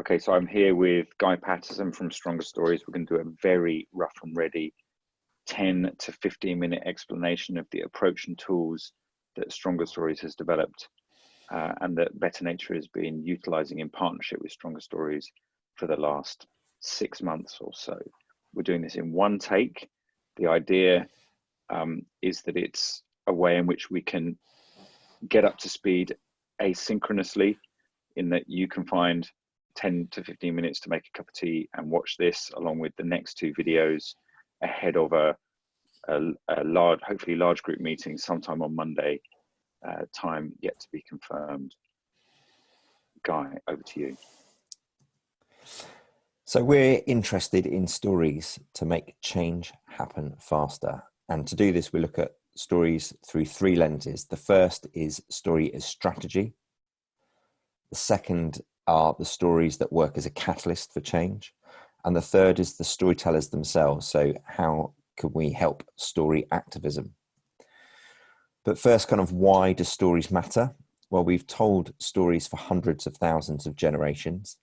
Okay, so I'm here with Guy Patterson from Stronger Stories. We're going to do a very rough and ready 10 to 15-minute explanation of the approach and tools that Stronger Stories has developed and that Better Nature has been utilizing in partnership with Stronger Stories for the last 6 months or so. We're doing this in one take. The idea is that it's a way in which we can get up to speed asynchronously, in that you can find 10 to 15 minutes to make a cup of tea and watch this along with the next two videos ahead of a large, hopefully large group meeting sometime on Monday, time yet to be confirmed. Guy, over to you. So we're interested in stories to make change happen faster. And to do this, we look at stories through three lenses. The first is story as strategy. The second are the stories that work as a catalyst for change. And the third is the storytellers themselves. So how can we help story activism? But first, kind of, why do stories matter? Well, we've told stories for hundreds of thousands of generations.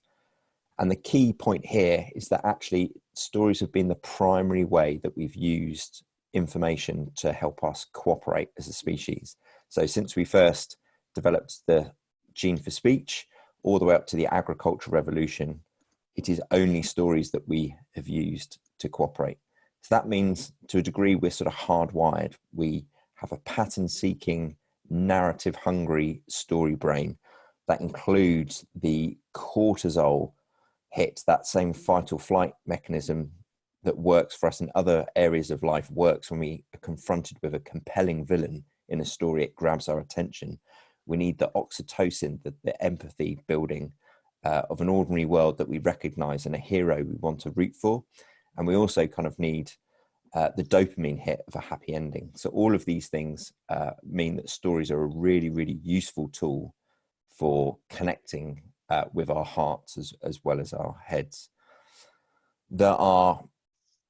And the key point here is that actually stories have been the primary way that we've used information to help us cooperate as a species. So since we first developed the gene for speech, all the way up to the agricultural revolution, it is only stories that we have used to cooperate. So that means, to a degree, we're sort of hardwired. We have a pattern-seeking, narrative-hungry story brain that includes the cortisol hit, that same fight or flight mechanism that works for us in other areas of life, works when we are confronted with a compelling villain in a story. It grabs our attention. We need the oxytocin, the empathy building of an ordinary world that we recognize and a hero we want to root for. And we also kind of need the dopamine hit of a happy ending. So all of these things mean that stories are a really, really useful tool for connecting with our hearts as well as our heads. There are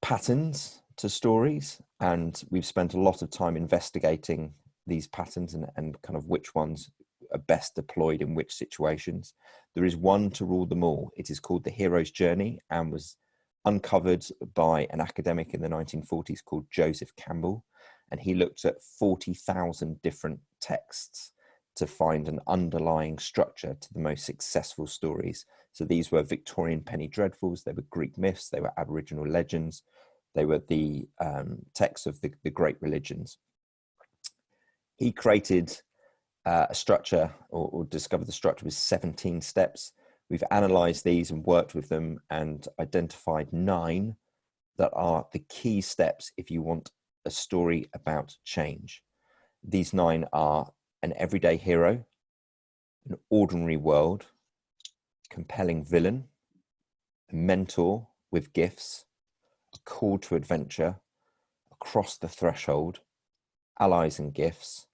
patterns to stories, and we've spent a lot of time investigating these patterns and kind of which ones are best deployed in which situations. There is one to rule them all. It is called the hero's journey and was uncovered by an academic in the 1940s called Joseph Campbell. And he looked at 40,000 different texts to find an underlying structure to the most successful stories. So these were Victorian penny dreadfuls, they were Greek myths, they were Aboriginal legends, they were the texts of the great religions. He created a structure, or discovered the structure with 17 steps. We've analysed these and worked with them and identified 9 that are the key steps if you want a story about change. These 9 are an everyday hero, an ordinary world, compelling villain, a mentor with gifts, a call to adventure, across the threshold, allies and gifts,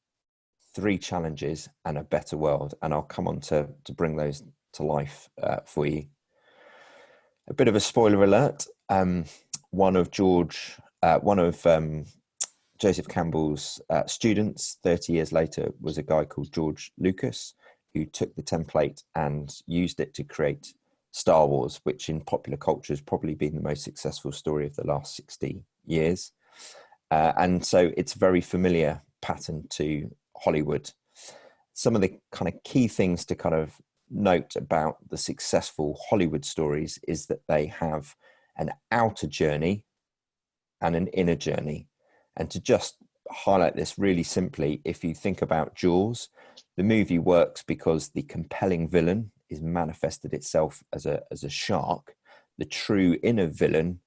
3 challenges, and a better world. And I'll come on to bring those to life for you. A bit of a spoiler alert. One of Joseph Campbell's students 30 years later was a guy called George Lucas, who took the template and used it to create Star Wars, which in popular culture has probably been the most successful story of the last 60 years. And so it's a very familiar pattern to Hollywood. Some of the kind of key things to kind of note about the successful Hollywood stories is that they have an outer journey and an inner journey. And to just highlight this really simply, if you think about Jaws, the movie works because the compelling villain is manifested itself as a shark. The true inner villain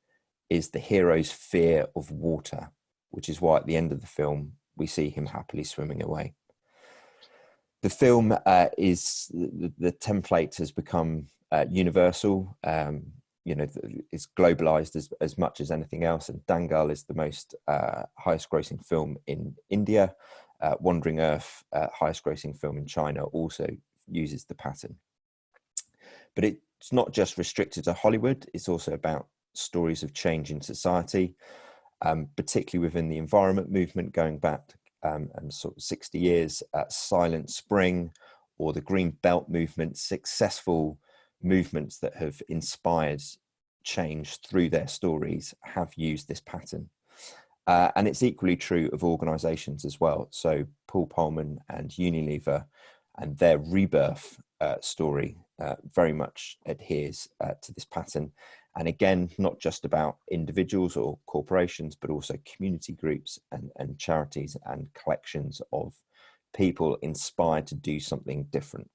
is the hero's fear of water, which is why at the end of the film, we see him happily swimming away. The film the template has become universal. It's globalized as much as anything else. And Dangal is the most highest grossing film in India. Wandering Earth, highest grossing film in China, also uses the pattern. But it's not just restricted to Hollywood. It's also about stories of change in society, particularly within the environment movement, going back and sort of 60 years, Silent Spring or the Green Belt movement, successful movements that have inspired change through their stories have used this pattern. And it's equally true of organizations as well. So Paul Polman and Unilever and their rebirth story very much adheres to this pattern. And again, not just about individuals or corporations, but also community groups and charities and collections of people inspired to do something different.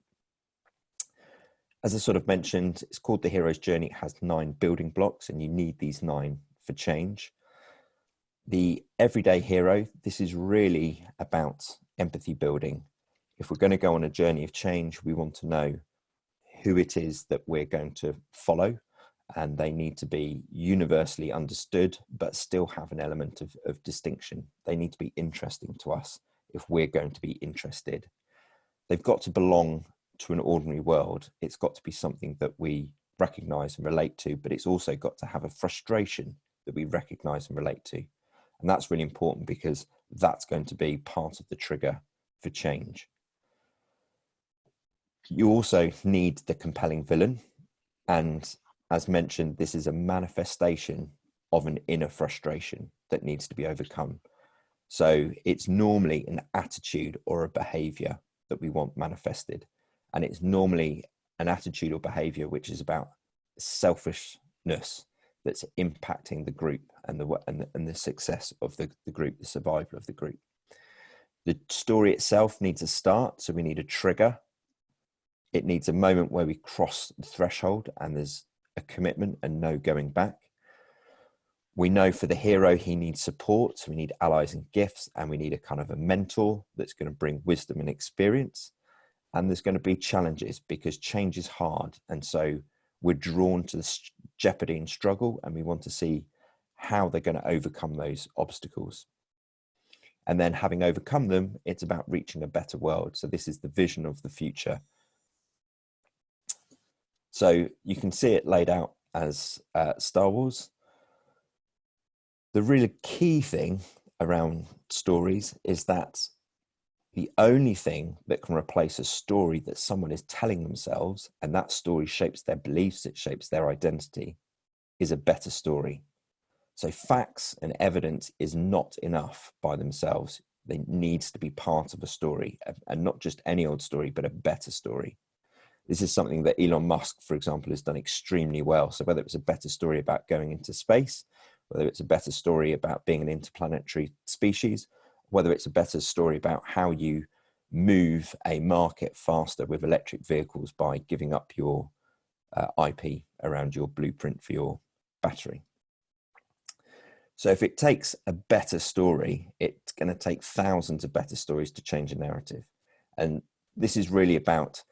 As I sort of mentioned, it's called The Hero's Journey. It has 9 building blocks, and you need these 9 for change. The everyday hero, this is really about empathy building. If we're going to go on a journey of change, we want to know who it is that we're going to follow, and they need to be universally understood, but still have an element of distinction. They need to be interesting to us if we're going to be interested. They've got to belong to an ordinary world. It's got to be something that we recognize and relate to, but it's also got to have a frustration that we recognize and relate to. And that's really important, because that's going to be part of the trigger for change. You also need the compelling villain. And as mentioned, this is a manifestation of an inner frustration that needs to be overcome. So it's normally an attitude or a behavior that we want manifested. And it's normally an attitude or behavior which is about selfishness that's impacting the group and the success of the group, the survival of the group. The story itself needs a start, so we need a trigger. It needs a moment where we cross the threshold and there's a commitment and no going back. We know for the hero, he needs support, so we need allies and gifts, and we need a kind of a mentor that's going to bring wisdom and experience. And there's going to be challenges, because change is hard, and so we're drawn to the jeopardy and struggle, and we want to see how they're going to overcome those obstacles. And then, having overcome them, it's about reaching a better world. So this is the vision of the future. So you can see it laid out as Star Wars. The really key thing around stories is that the only thing that can replace a story that someone is telling themselves, and that story shapes their beliefs, it shapes their identity, is a better story. So facts and evidence is not enough by themselves. They needs to be part of a story, and not just any old story, but a better story. This is something that Elon Musk, for example, has done extremely well. So whether it's a better story about going into space, whether it's a better story about being an interplanetary species, whether it's a better story about how you move a market faster with electric vehicles by giving up your IP around your blueprint for your battery. So if it takes a better story, it's going to take thousands of better stories to change a narrative. And this is really about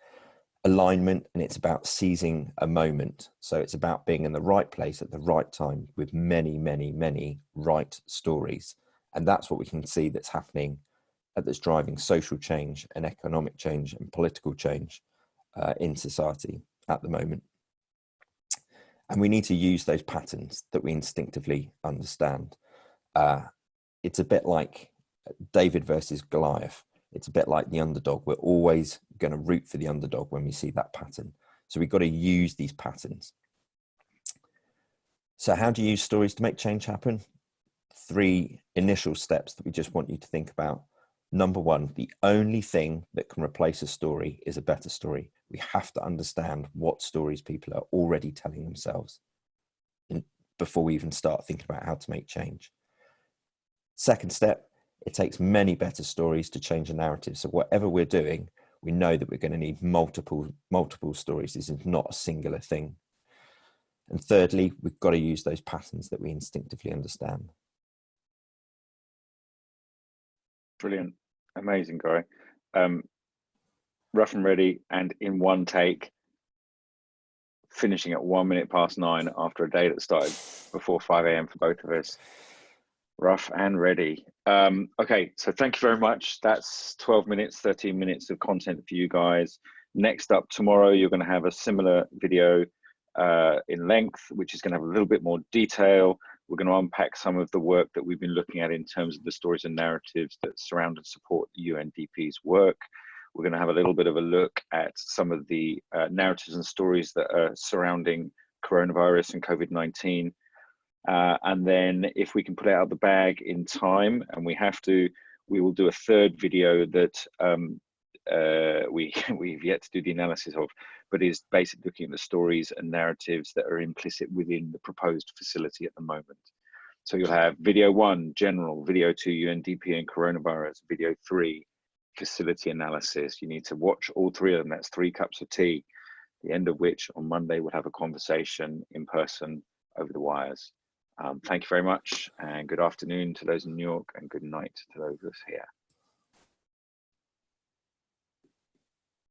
alignment, and it's about seizing a moment. So it's about being in the right place at the right time with many, many, many right stories. And that's what we can see that's happening, that's driving social change and economic change and political change in society at the moment. And we need to use those patterns that we instinctively understand. It's a bit like David versus Goliath. It's a bit like the underdog. We're always going to root for the underdog when we see that pattern. So we've got to use these patterns. So how do you use stories to make change happen? 3 initial steps that we just want you to think about. Number 1, the only thing that can replace a story is a better story. We have to understand what stories people are already telling themselves before we even start thinking about how to make change. Second step, it takes many better stories to change a narrative. So whatever we're doing, we know that we're going to need multiple stories. This is not a singular thing. And thirdly, we've got to use those patterns that we instinctively understand. Brilliant. Amazing, Guy. Rough and ready, and in one take, finishing at 1 minute past 9 after a day that started before 5 a.m. for both of us. Rough and ready. Okay, so thank you very much. That's 12 minutes, 13 minutes of content for you guys. Next up tomorrow, you're going to have a similar video in length, which is going to have a little bit more detail. We're going to unpack some of the work that we've been looking at in terms of the stories and narratives that surround and support UNDP's work. We're going to have a little bit of a look at some of the narratives and stories that are surrounding coronavirus and COVID-19. And then if we can put it out of the bag in time, and we have to, we will do a third video that we've yet to do the analysis of, but is basically looking at the stories and narratives that are implicit within the proposed facility at the moment. So you'll have video 1, general, video 2, UNDP and coronavirus, video 3, facility analysis. You need to watch all 3 of them. That's 3 cups of tea, the end of which on Monday we'll have a conversation in person over the wires. Thank you very much, and good afternoon to those in New York, and good night to those of us here.